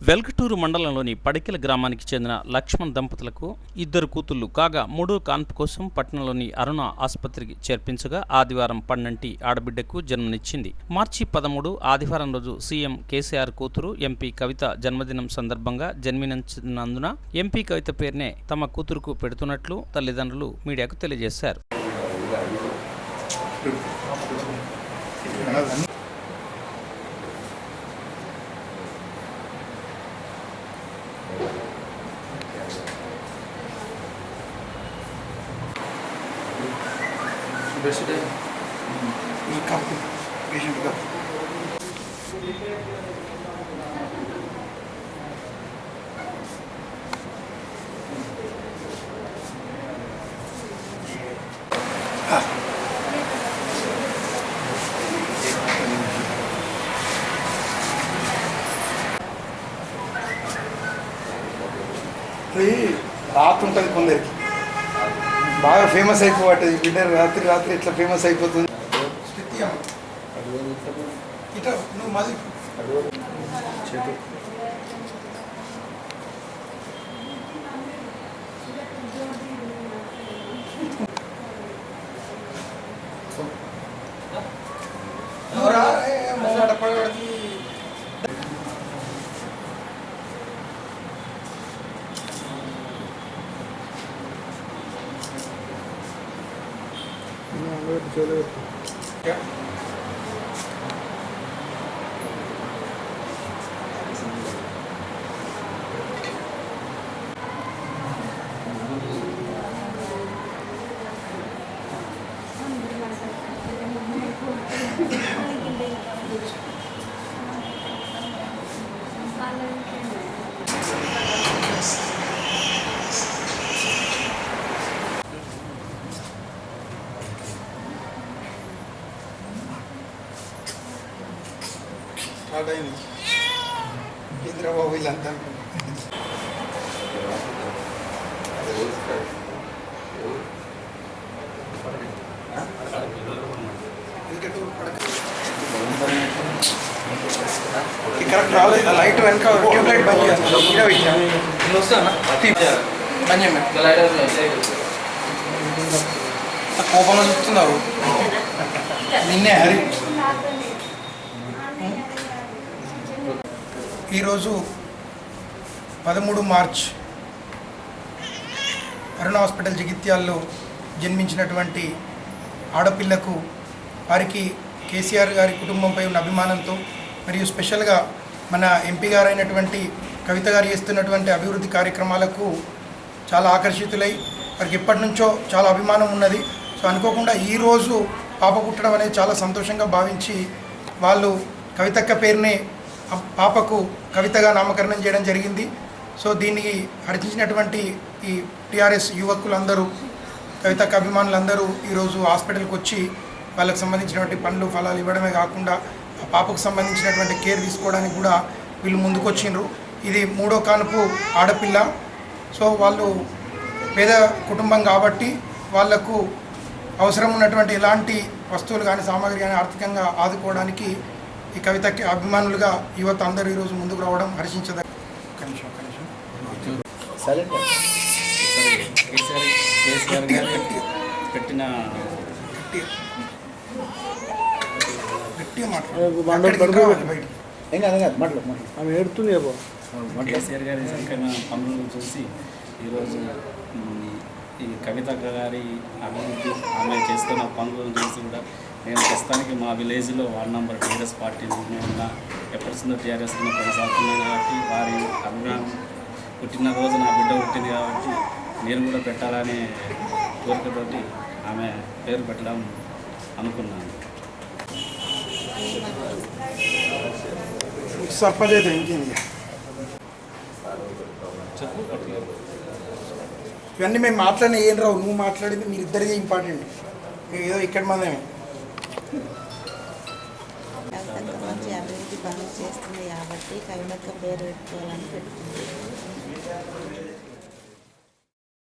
వెల్గటూరు మండలంలోని పడికెల గ్రామానికి చెందిన లక్ష్మణ్ దంపతులకు ఇద్దరు కూతుళ్లు కాగా మూడో కాన్పు కోసం పట్టణంలోని అరుణ ఆసుపత్రికి చేర్పించగా ఆదివారం పన్నంటి ఆడబిడ్డకు జన్మనిచ్చింది. మార్చి 13 ఆదివారం రోజు సీఎం కేసీఆర్ కూతురు ఎంపీ కవిత జన్మదినం సందర్భంగా జన్మించినందున ఎంపీ కవిత పేరునే తమ కూతురుకు పెడుతున్నట్లు తల్లిదండ్రులు మీడియాకు తెలియజేశారు. రాత్రి ఉంటుంది కొందరికి బాగా ఫేమస్ అయిపోతుంది బిడ్డ రాత్రి రాత్రి ఇట్లా ఫేమస్ అయిపోతుంది. ఇట్లా నువ్వు మళ్ళీ స్టార్ట్ అయింది ఇంద్రబాబు వీళ్ళంతా. కరెక్ట్ రాలేదు లైట్ వెనక ట్యూబ్ లైట్ బంద్ కోపంలో చూస్తున్నారు నిన్నే హరి. ఈరోజు 13 మార్చ్ అరుణ హాస్పిటల్ జగిత్యాల్లో జన్మించినటువంటి ఆడపిల్లకు వారికి కేసీఆర్ గారి కుటుంబంపై ఉన్న అభిమానంతో మరియు స్పెషల్గా మన ఎంపీ గారు అయినటువంటి కవిత గారు చేస్తున్నటువంటి అభివృద్ధి కార్యక్రమాలకు చాలా ఆకర్షితులై వారికి ఎప్పటి నుంచో చాలా అభిమానం ఉన్నది. సో అనుకోకుండా ఈరోజు పాప పుట్టడం అనేది చాలా సంతోషంగా భావించి వాళ్ళు కవితక్క పేరునే పాపకు కవితగా నామకరణం చేయడం జరిగింది. సో దీనికి హర్షించినటువంటి ఈ టీఆర్ఎస్ యువకులందరూ కవితక్క అభిమానులందరూ ఈరోజు హాస్పిటల్కి వచ్చి వాళ్ళకు సంబంధించినటువంటి పండ్లు ఫలాలు ఇవ్వడమే కాకుండా ఆ పాపకు సంబంధించినటువంటి కేర్ తీసుకోవడానికి కూడా వీళ్ళు ముందుకొచ్చిండ్రు. ఇది మూడో కానుపు ఆడపిల్ల. సో వాళ్ళు పేద కుటుంబం కాబట్టి వాళ్లకు అవసరం ఉన్నటువంటి ఎలాంటి వస్తువులు కానీ సామాగ్రి కానీ ఆర్థికంగా ఆదుకోవడానికి ఈ కవితకి అభిమానులుగా యువత అందరూ ఈరోజు ముందుకు రావడం హర్షించదగ్గ. పెట్టిన కేసీఆర్ గారి సంకలన పనులను చూసి ఈరోజు ఈ కవిత గారి అభివృద్ధి ఆమె చేస్తున్న పనులను చూసి కూడా నేను ప్రస్తుతానికి మా విలేజ్లో వార్డ్ నెంబర్ టీఆర్ఎస్ పార్టీని ఉన్న ఎప్పటిసిందో టీఆర్ఎస్లో కొనసాగుతున్నాను కాబట్టి వారి అభిమానం పుట్టినరోజు నా బిడ్డ పుట్టింది కాబట్టి నేను కూడా పెట్టాలనే కోరికతోటి ఆమె పేరు పెట్టడం అనుకున్నాను. ఇవన్నీ మేము మాట్లాడిన ఏం రావు, నువ్వు మాట్లాడింది మీరు ఇద్దరిదే ఇంపార్టెంట్. మేము ఏదో ఇక్కడ మందమే మంచి అభివృద్ధి పనులు చేస్తుంది కాబట్టి కవితక్క పేరు పెట్టుకోవాలని పెట్టుకుంది.